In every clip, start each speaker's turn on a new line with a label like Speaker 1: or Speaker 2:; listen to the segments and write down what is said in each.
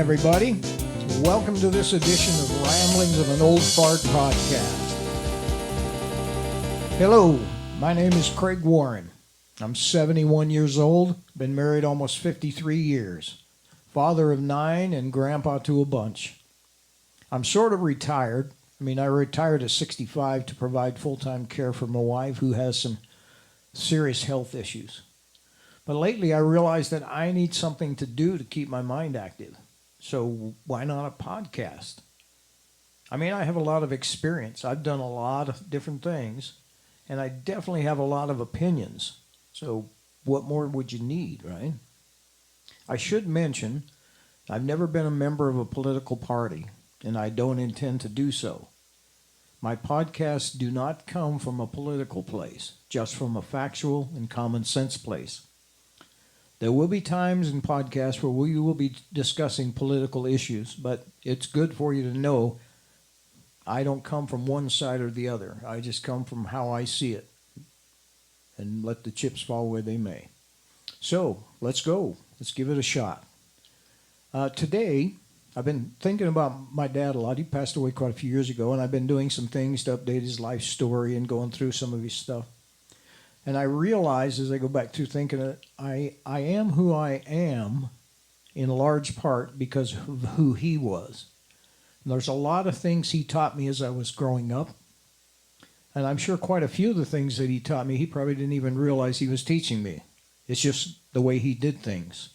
Speaker 1: everybody. Welcome to this edition of Ramblings of an Old Fart podcast. Hello, my name is Craig Warren. I'm 71 years old, been married almost 53 years, father of 9 and grandpa to a bunch. I'm sort of retired. I retired at 65 to provide full-time care for my wife who has some serious health issues. But lately I realized that I need something to do to keep my mind active. So why not a podcast? I have a lot of experience. I've done a lot of different things, and I definitely have a lot of opinions. So what more would you need, right? I should mention, I've never been a member of a political party, and I don't intend to do so. My podcasts do not come from a political place, just from a factual and common sense place. There will be times in podcasts where we will be discussing political issues, but it's good for you to know I don't come from one side or the other. I just come from how I see it and let the chips fall where they may. So, let's go. Let's give it a shot. Today, I've been thinking about my dad a lot. He passed away quite a few years ago, and I've been doing some things to update his life story and going through some of his stuff. And I realize as I go back through thinking that I am who I am in large part because of who he was. And there's a lot of things he taught me as I was growing up. And I'm sure quite a few of the things that he taught me, he probably didn't even realize he was teaching me. It's just the way he did things.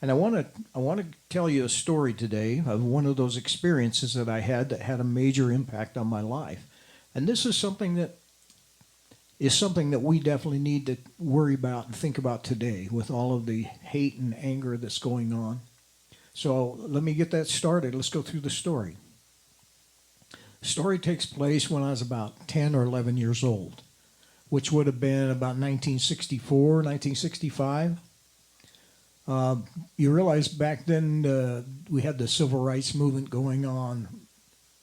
Speaker 1: And I want to tell you a story today of one of those experiences that I had that had a major impact on my life. And this is something that we definitely need to worry about and think about today with all of the hate and anger that's going on. So let me get that started. Let's go through the story. The story takes place when I was about 10 or 11 years old, which would have been about 1964, 1965. You realize back then we had the civil rights movement going on,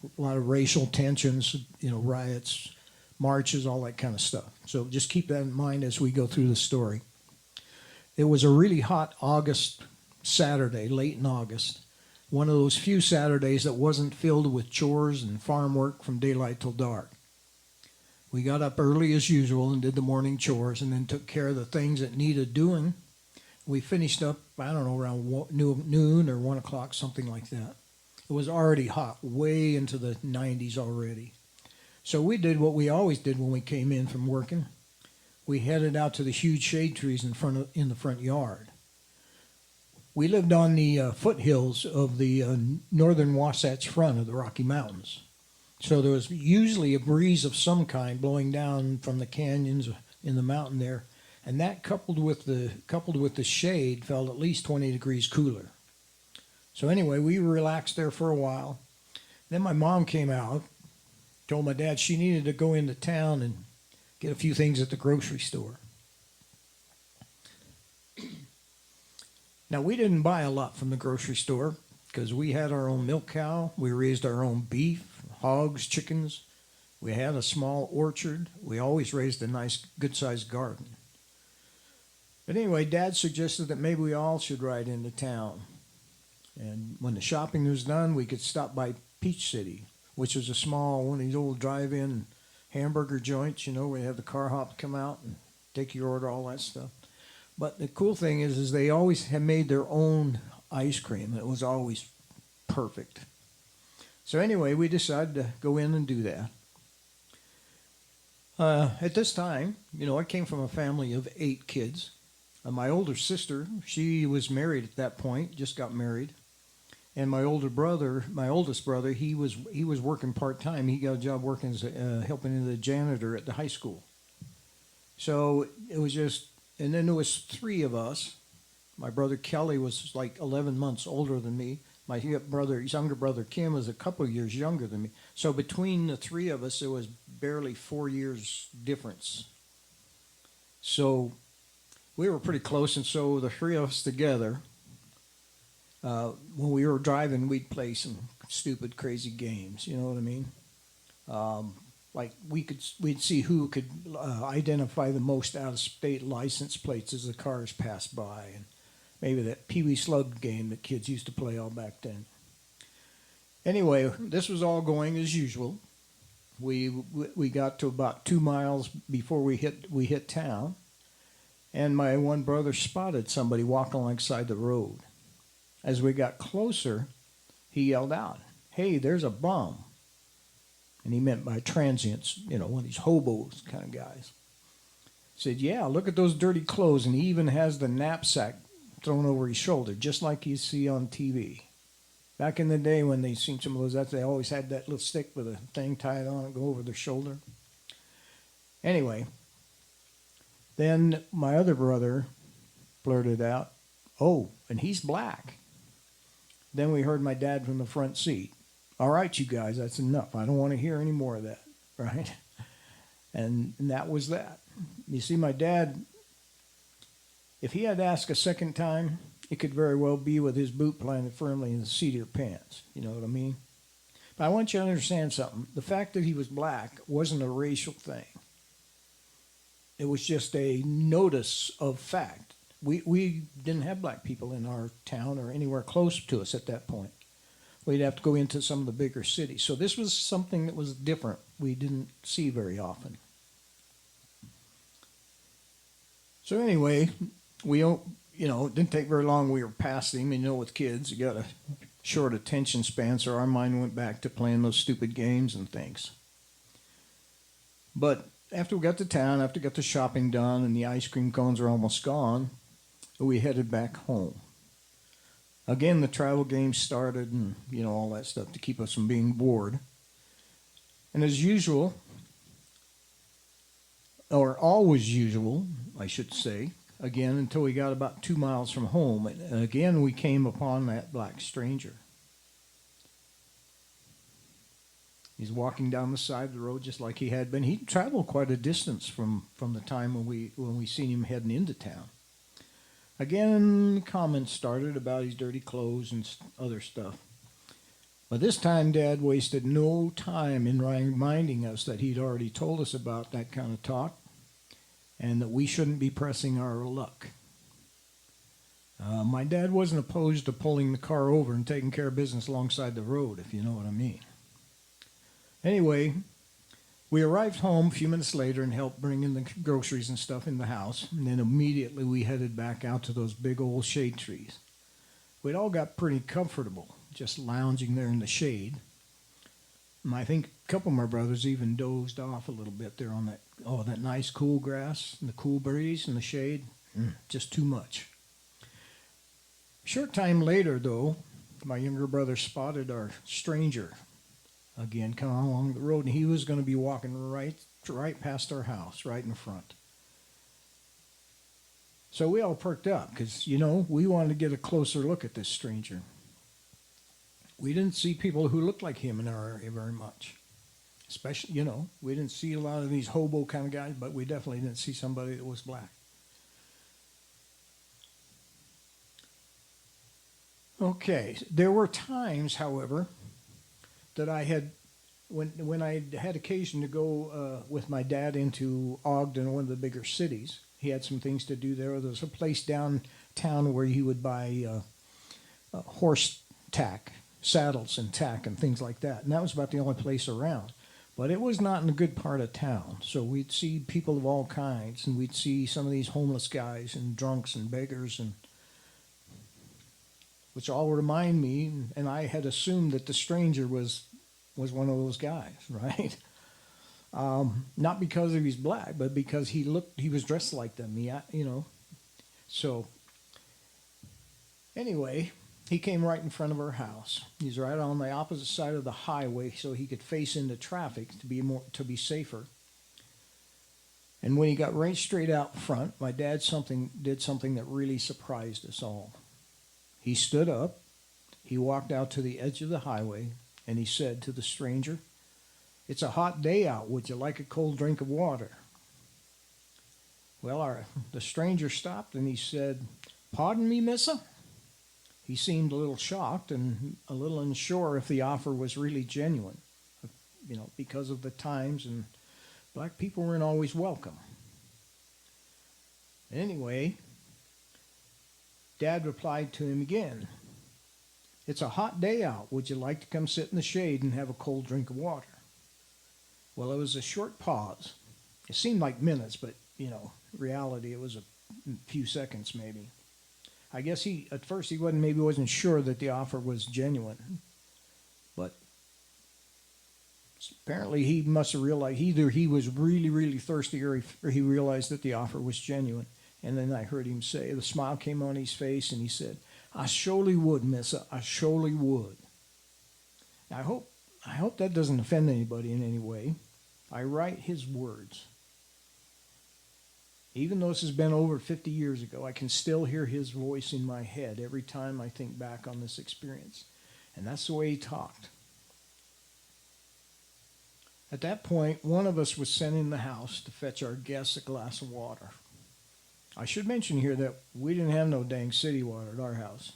Speaker 1: a lot of racial tensions, riots, marches, all that kind of stuff. So just keep that in mind as we go through the story. It was a really hot August Saturday, late in August. One of those few Saturdays that wasn't filled with chores and farm work from daylight till dark. We got up early as usual and did the morning chores and then took care of the things that needed doing. We finished up, around noon or 1 o'clock, something like that. It was already hot, way into the 90s already. So we did what we always did when we came in from working. We headed out to the huge shade trees in the front yard. We lived on the foothills of the northern Wasatch Front of the Rocky Mountains. So there was usually a breeze of some kind blowing down from the canyons in the mountain there, and that coupled with the shade felt at least 20 degrees cooler. So anyway, we relaxed there for a while. Then my mom came out, told my dad she needed to go into town and get a few things at the grocery store. Now, we didn't buy a lot from the grocery store because we had our own milk cow. We raised our own beef, hogs, chickens. We had a small orchard. We always raised a nice, good-sized garden. But anyway, Dad suggested that maybe we all should ride into town. And when the shopping was done, we could stop by Peach City, which was a small, one of these old drive-in hamburger joints, where you have the car hop come out and take your order, all that stuff. But the cool thing is they always had made their own ice cream. It was always perfect. So anyway, we decided to go in and do that. At this time, I came from a family of 8 kids. My older sister, she was married at that point, just got married. And my oldest brother, he was working part-time. He got a job working as helping the janitor at the high school. So it was just, and then there was 3 of us. My brother Kelly was like 11 months older than me. My younger brother Kim was a couple of years younger than me. So between the 3 of us, there was barely 4 years difference. So we were pretty close, and so the 3 of us together, when we were driving, we'd play some stupid, crazy games. You know what I mean? Like we'd see who could identify the most out-of-state license plates as the cars passed by, and Maybe that Pee Wee Slug game that kids used to play all back then. Anyway, this was all going as usual. We got to about 2 miles before we hit town, and my one brother spotted somebody walking alongside the road. As we got closer, he yelled out, "Hey, there's a bum." And he meant by transients, one of these hobos kind of guys. Said, "Yeah, look at those dirty clothes," and he even has the knapsack thrown over his shoulder, just like you see on TV. Back in the day when they seen some of those, they always had that little stick with a thing tied on it, go over their shoulder. Anyway, then my other brother blurted out, "Oh, and he's black." Then we heard my dad from the front seat. "All right, you guys, that's enough. I don't want to hear any more of that," right? And that was that. You see, my dad, if he had asked a second time, it could very well be with his boot planted firmly in the seat of your pants. You know what I mean? But I want you to understand something. The fact that he was black wasn't a racial thing. It was just a notice of fact. We didn't have black people in our town or anywhere close to us at that point. We'd have to go into some of the bigger cities. So this was something that was different. We didn't see very often. So anyway, it didn't take very long. We were past him. With kids, you got a short attention span, so our mind went back to playing those stupid games and things. But after we got to town, after we got the shopping done and the ice cream cones were almost gone, we headed back home. Again, the travel game started and, all that stuff to keep us from being bored. And as usual, or always usual, I should say, again, until we got about 2 miles from home, and again we came upon that black stranger. He's walking down the side of the road just like he had been. He traveled quite a distance from the time when we seen him heading into town. Again, comments started about his dirty clothes and other stuff. But this time, Dad wasted no time in reminding us that he'd already told us about that kind of talk and that we shouldn't be pressing our luck. My dad wasn't opposed to pulling the car over and taking care of business alongside the road, if you know what I mean. Anyway, we arrived home a few minutes later and helped bring in the groceries and stuff in the house, and then immediately we headed back out to those big old shade trees. We'd all got pretty comfortable, just lounging there in the shade. And I think a couple of my brothers even dozed off a little bit there on that nice cool grass and the cool breeze and the shade. Just too much. A short time later, though, my younger brother spotted our stranger again coming along the road, and he was going to be walking right past our house, right in front. So we all perked up because, we wanted to get a closer look at this stranger. We didn't see people who looked like him in our area very much. Especially, we didn't see a lot of these hobo kind of guys, but we definitely didn't see somebody that was black. Okay, there were times, however, that I had, when I had occasion to go with my dad into Ogden, one of the bigger cities. He had some things to do there. There was a place downtown where he would buy horse tack, saddles and tack and things like that. And that was about the only place around. But it was not in a good part of town. So we'd see people of all kinds, and we'd see some of these homeless guys and drunks and beggars, and which all remind me, and I had assumed that the stranger was one of those guys, right? Not because he's black, but because he was dressed like them. So anyway, he came right in front of our house. He's right on the opposite side of the highway, so he could face into traffic to be safer. And when he got right straight out front, my dad did something that really surprised us all. He stood up, he walked out to the edge of the highway, and he said to the stranger, "It's a hot day out. Would you like a cold drink of water?" Well, the stranger stopped and he said, "Pardon me, missa?" He seemed a little shocked and a little unsure if the offer was really genuine, because of the times, and black people weren't always welcome. Anyway, Dad replied to him again, "It's a hot day out. Would you like to come sit in the shade and have a cold drink of water?" Well, it was a short pause. It seemed like minutes, but, reality, it was a few seconds maybe. I guess at first he wasn't sure that the offer was genuine. But apparently he must have realized either he was really, really thirsty or he realized that the offer was genuine. And then I heard him say, the smile came on his face, and he said, "I surely would, Missa. I surely would." Now, I hope that doesn't offend anybody in any way. I write his words. Even though this has been over 50 years ago, I can still hear his voice in my head every time I think back on this experience. And that's the way he talked. At that point, one of us was sent in the house to fetch our guests a glass of water. I should mention here that we didn't have no dang city water at our house.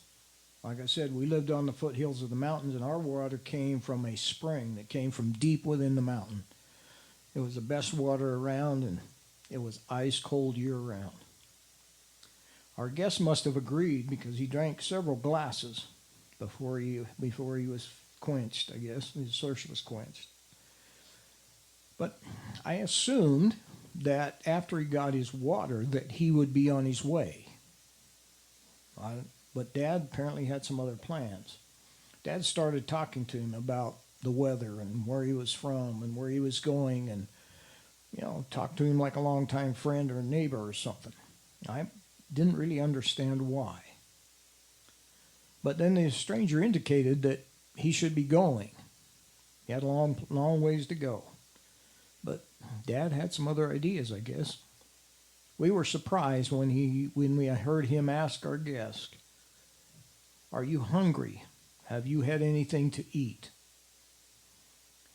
Speaker 1: Like I said, we lived on the foothills of the mountains, and our water came from a spring that came from deep within the mountain. It was the best water around, and it was ice cold year round. Our guest must have agreed because he drank several glasses before he was quenched, I guess. His thirst was quenched. But I assumed that after he got his water that he would be on his way. But Dad apparently had some other plans. Dad started talking to him about the weather and where he was from and where he was going, and talked to him like a longtime friend or neighbor or something. I didn't really understand why. But then the stranger indicated that he should be going. He had a long, long ways to go. But Dad had some other ideas, I guess. We were surprised when we heard him ask our guest, "Are you hungry? Have you had anything to eat?"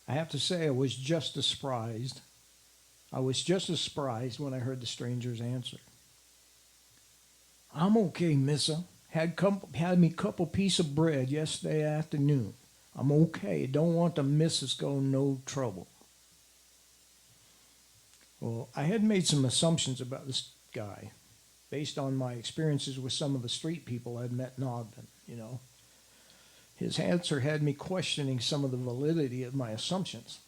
Speaker 1: I have to say I was just as surprised. When I heard the stranger's answer. "I'm okay, Missa. Had me couple piece of bread yesterday afternoon. I'm okay. Don't want the missus go no trouble." Well, I had made some assumptions about this guy based on my experiences with some of the street people I'd met in Ogden, His answer had me questioning some of the validity of my assumptions.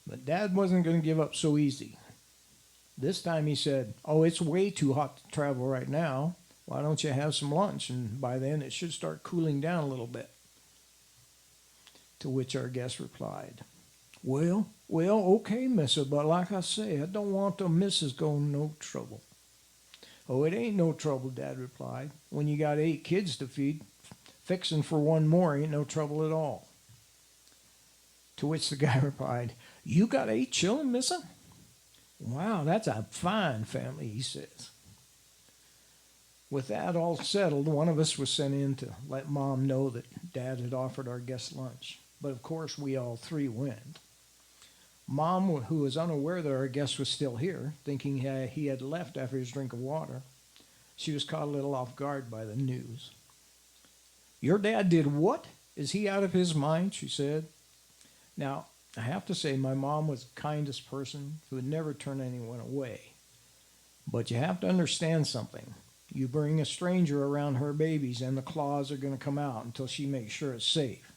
Speaker 1: But Dad wasn't going to give up so easy. This time he said, "Oh, it's way too hot to travel right now. Why don't you have some lunch? And by then it should start cooling down a little bit." To which our guest replied, Well, okay, Missa, but like I say, I don't want the missus going no trouble." "Oh, it ain't no trouble," Dad replied. "When you got 8 kids to feed, fixing for one more ain't no trouble at all." To which the guy replied, "You got 8 children, Missa? Wow, that's a fine family," he says. With that all settled, one of us was sent in to let Mom know that Dad had offered our guests lunch. But of course, we all 3 went. Mom, who was unaware that our guest was still here, thinking he had left after his drink of water, she was caught a little off guard by the news. "Your dad did what? Is he out of his mind?" she said. Now, I have to say my mom was the kindest person who would never turn anyone away. But you have to understand something. You bring a stranger around her babies and the claws are going to come out until she makes sure it's safe.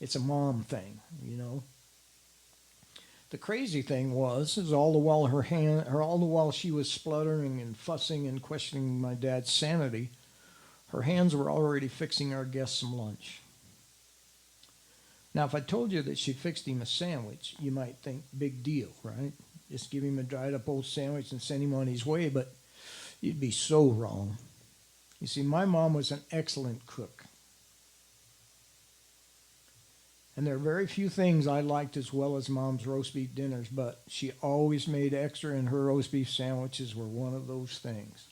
Speaker 1: It's a mom thing, The crazy thing is all the while she was spluttering and fussing and questioning my dad's sanity, her hands were already fixing our guests some lunch. Now, if I told you that she fixed him a sandwich, you might think, big deal, right? Just give him a dried up old sandwich and send him on his way, but you'd be so wrong. You see, my mom was an excellent cook. And there are very few things I liked as well as Mom's roast beef dinners, but she always made extra, and her roast beef sandwiches were one of those things.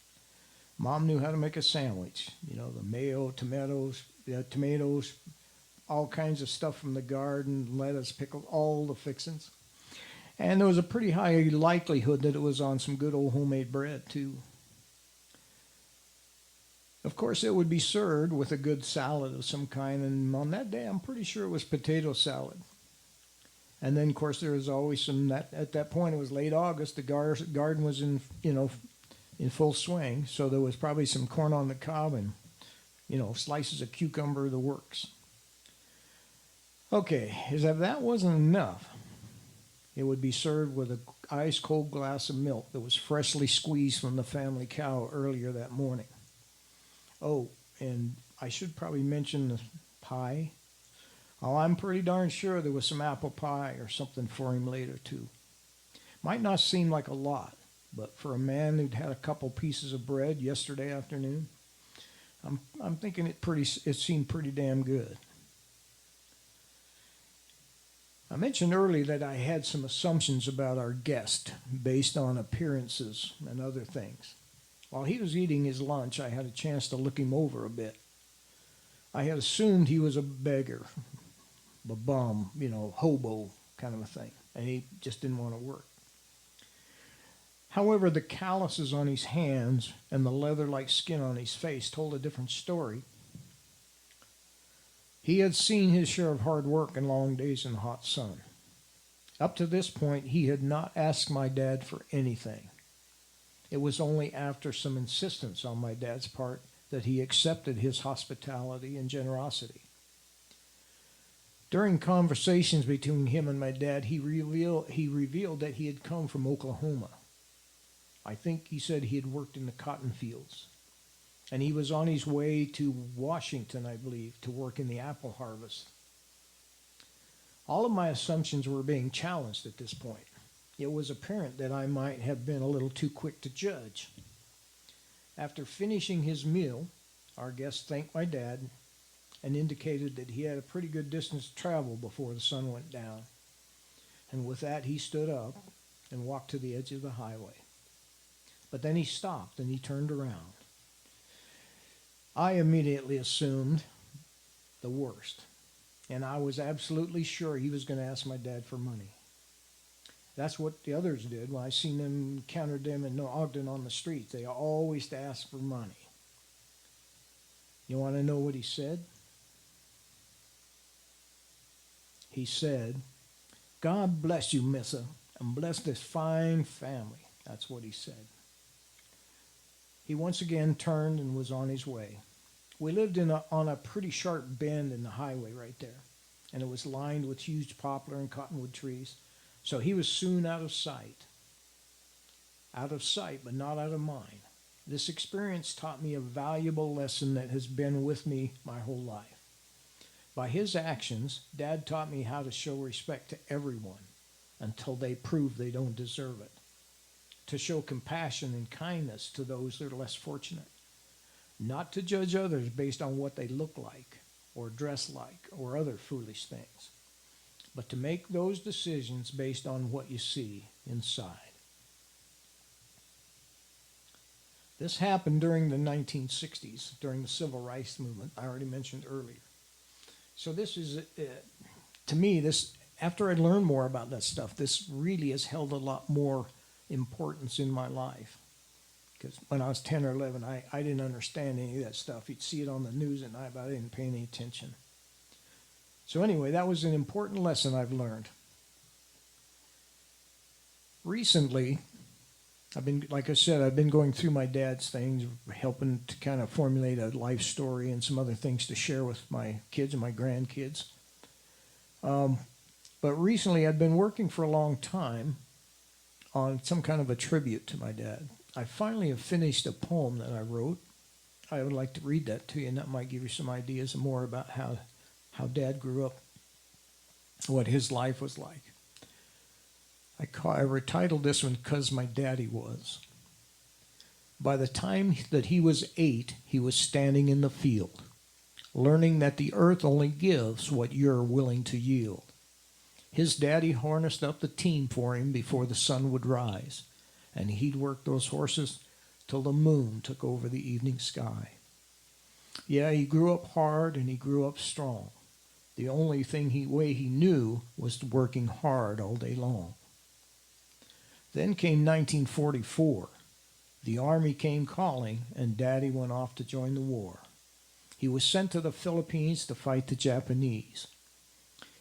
Speaker 1: Mom knew how to make a sandwich. The mayo, tomatoes, all kinds of stuff from the garden, lettuce, pickles, all the fixings. And there was a pretty high likelihood that it was on some good old homemade bread, too. Of course, it would be served with a good salad of some kind, and on that day, I'm pretty sure it was potato salad. And then, of course, there was always at that point, it was late August, the garden was in, in full swing, so there was probably some corn on the cob and, slices of cucumber, the works. Okay, as if that wasn't enough, it would be served with an ice cold glass of milk that was freshly squeezed from the family cow earlier that morning. Oh, and I should probably mention the pie. Oh, I'm pretty darn sure there was some apple pie or something for him later, too. Might not seem like a lot, but for a man who'd had a couple pieces of bread yesterday afternoon, I'm thinking it seemed pretty damn good. I mentioned earlier that I had some assumptions about our guest based on appearances and other things. While he was eating his lunch, I had a chance to look him over a bit. I had assumed he was a beggar, a bum, hobo kind of a thing, and he just didn't want to work. However, the calluses on his hands and the leather-like skin on his face told a different story. He had seen his share of hard work and long days in the hot sun. Up to this point, he had not asked my dad for anything. It was only after some insistence on my dad's part that he accepted his hospitality and generosity. During conversations between him and my dad, he revealed that he had come from Oklahoma. I think he said he had worked in the cotton fields. And he was on his way to Washington, I believe, to work in the apple harvest. All of my assumptions were being challenged at this point. It was apparent that I might have been a little too quick to judge. After finishing his meal, our guest thanked my dad and indicated that he had a pretty good distance to travel before the sun went down. And with that, he stood up and walked to the edge of the highway. But then he stopped and he turned around. I immediately assumed the worst, and I was absolutely sure he was going to ask my dad for money. That's what the others did when I seen them, encountered them in Ogden on the street. They always asked for money. You want to know what he said? He said, "God bless you, Missa, and bless this fine family." That's what he said. He once again turned and was on his way. We lived on a pretty sharp bend in the highway right there, and it was lined with huge poplar and cottonwood trees, so he was soon out of sight. Out of sight, but not out of mind. This experience taught me a valuable lesson that has been with me my whole life. By his actions, Dad taught me how to show respect to everyone until they prove they don't deserve it. To show compassion and kindness to those that are less fortunate. Not to judge others based on what they look like or dress like or other foolish things, but to make those decisions based on what you see inside. This happened during the 1960s, during the Civil Rights Movement, I already mentioned earlier. So this is, to me, after I learned more about that stuff, this really has held a lot more importance in my life. Because when I was 10 or 11, I didn't understand any of that stuff. You'd see it on the news at night, but I didn't pay any attention. So anyway, that was an important lesson I've learned. Recently, I've been going through my dad's things, helping to kind of formulate a life story and some other things to share with my kids and my grandkids. But recently, I'd been working for a long time on some kind of a tribute to my dad. I finally have finished a poem that I wrote. I would like to read that to you, and that might give you some ideas more about how Dad grew up, what his life was like. I retitled this one, "'Cause My Daddy Was." By the time that he was 8, he was standing in the field, learning that the earth only gives what you're willing to yield. His daddy harnessed up the team for him before the sun would rise, and he'd work those horses till the moon took over the evening sky. Yeah, he grew up hard and he grew up strong. The only way he knew was working hard all day long. Then came 1944. The Army came calling, and Daddy went off to join the war. He was sent to the Philippines to fight the Japanese.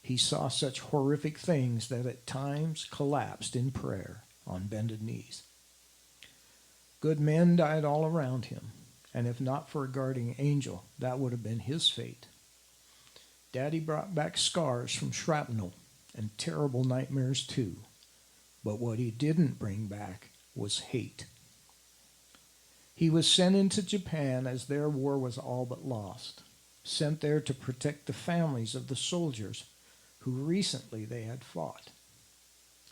Speaker 1: He saw such horrific things that at times collapsed in prayer on bended knees. Good men died all around him, and if not for a guardian angel, that would have been his fate. Daddy brought back scars from shrapnel and terrible nightmares too, but what he didn't bring back was hate. He was sent into Japan as their war was all but lost, sent there to protect the families of the soldiers who recently they had fought.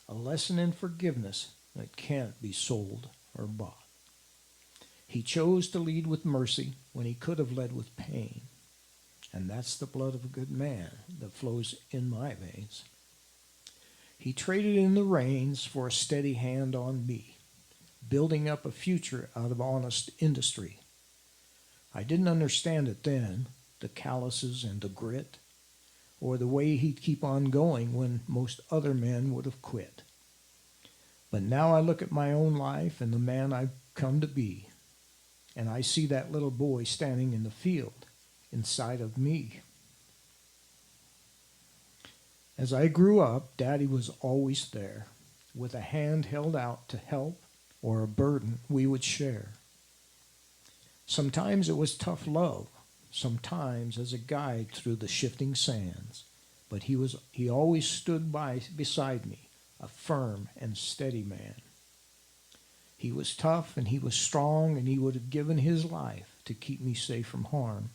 Speaker 1: A lesson in forgiveness that can't be sold or bought. He chose to lead with mercy when he could have led with pain. And that's the blood of a good man that flows in my veins. He traded in the reins for a steady hand on me, building up a future out of honest industry. I didn't understand it then, the calluses and the grit, or the way he'd keep on going when most other men would have quit. But now I look at my own life and the man I've come to be, and I see that little boy standing in the field inside of me. As I grew up, Daddy was always there, with a hand held out to help or a burden we would share. Sometimes it was tough love, sometimes as a guide through the shifting sands, but he always stood beside me, a firm and steady man. He was tough and he was strong, and he would have given his life to keep me safe from harm.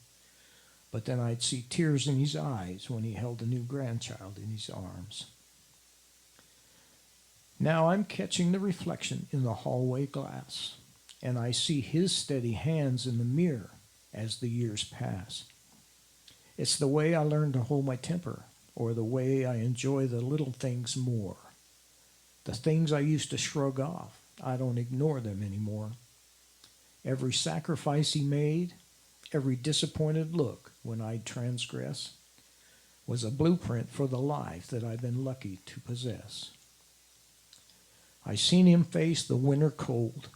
Speaker 1: But then I'd see tears in his eyes when he held a new grandchild in his arms. Now I'm catching the reflection in the hallway glass, and I see his steady hands in the mirror as the years pass. It's the way I learned to hold my temper, or the way I enjoy the little things more. The things I used to shrug off, I don't ignore them anymore. Every sacrifice he made, every disappointed look when I'd transgress, was a blueprint for the life that I've been lucky to possess. I seen him face the winter cold.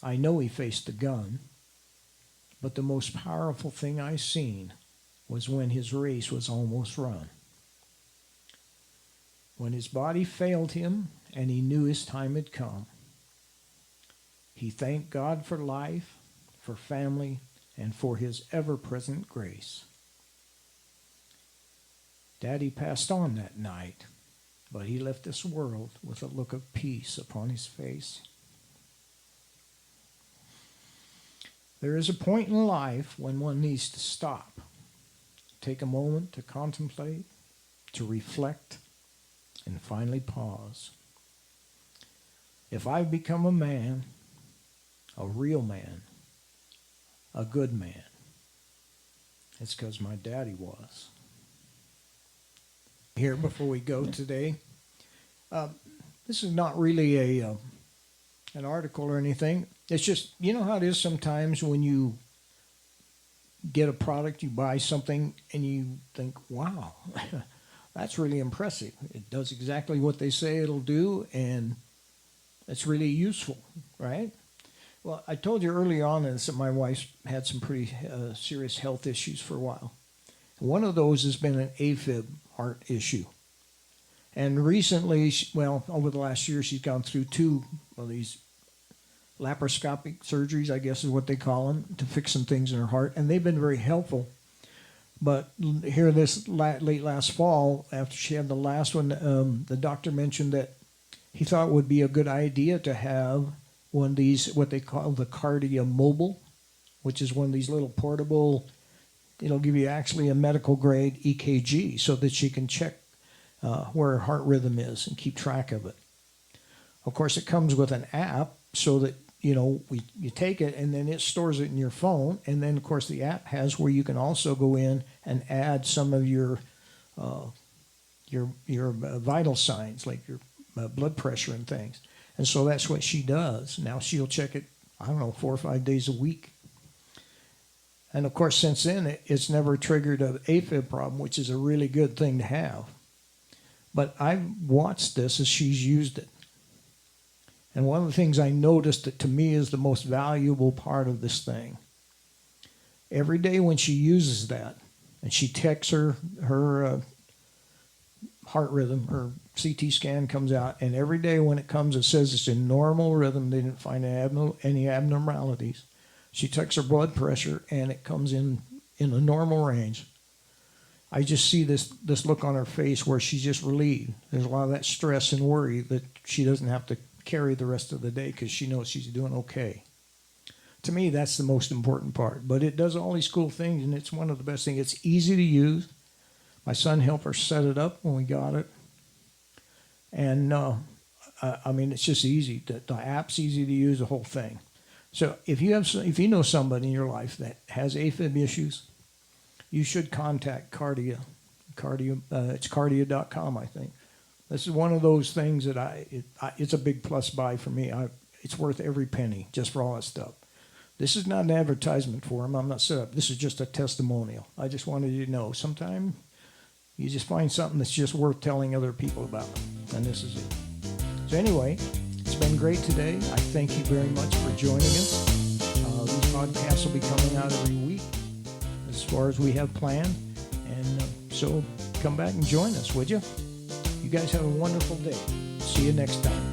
Speaker 1: I know he faced the gun, but the most powerful thing I seen was when his race was almost run. When his body failed him and he knew his time had come, he thanked God for life, for family, and for his ever-present grace. Daddy passed on that night, but he left this world with a look of peace upon his face. There is a point in life when one needs to stop, take a moment to contemplate, to reflect, and finally pause. If I've become a man, a real man, a good man, it's because my daddy was. Here before we go today, this is not really an article or anything. It's just, you know how it is sometimes when you get a product, you buy something, and you think, wow, that's really impressive. It does exactly what they say it'll do, and it's really useful, right? Well, I told you early on that my wife had some pretty serious health issues for a while. One of those has been an AFib heart issue. And recently, over the last year, she's gone through two of these laparoscopic surgeries, I guess is what they call them, to fix some things in her heart. And they've been very helpful. But here this late last fall, after she had the last one, the doctor mentioned that he thought it would be a good idea to have one of these, what they call the Cardia Mobile, which is one of these little portable, it'll give you actually a medical grade EKG so that she can check where her heart rhythm is and keep track of it. Of course, it comes with an app so that, you take it and then it stores it in your phone. And then, of course, the app has where you can also go in and add some of your vital signs, like your blood pressure and things. And so that's what she does. Now she'll check it, 4 or 5 days a week. And of course, since then, it's never triggered an AFib problem, which is a really good thing to have. But I've watched this as she's used it. And one of the things I noticed that to me is the most valuable part of this thing. Every day when she uses that, and she texts her heart rhythm or CT scan comes out, and every day when it comes, it says it's in normal rhythm. They didn't find any abnormalities. She checks her blood pressure, and it comes in a normal range. I just see this look on her face where she's just relieved. There's a lot of that stress and worry that she doesn't have to carry the rest of the day because she knows she's doing okay. To me, that's the most important part. But it does all these cool things, and it's one of the best things. It's easy to use. My son helped her set it up when we got it. And, I mean, it's just easy. The app's easy to use, the whole thing. So if you know somebody in your life that has AFib issues, you should contact Kardia. It's Kardia.com, I think. This is one of those things that it's a big plus buy for me. It's worth every penny just for all that stuff. This is not an advertisement for them. I'm not set up. This is just a testimonial. I just wanted you to know. Sometimes you just find something that's just worth telling other people about. And this is it. So anyway, it's been great today. I thank you very much for joining us. These podcasts will be coming out every week as far as we have planned. And so come back and join us, would you? You guys have a wonderful day. See you next time.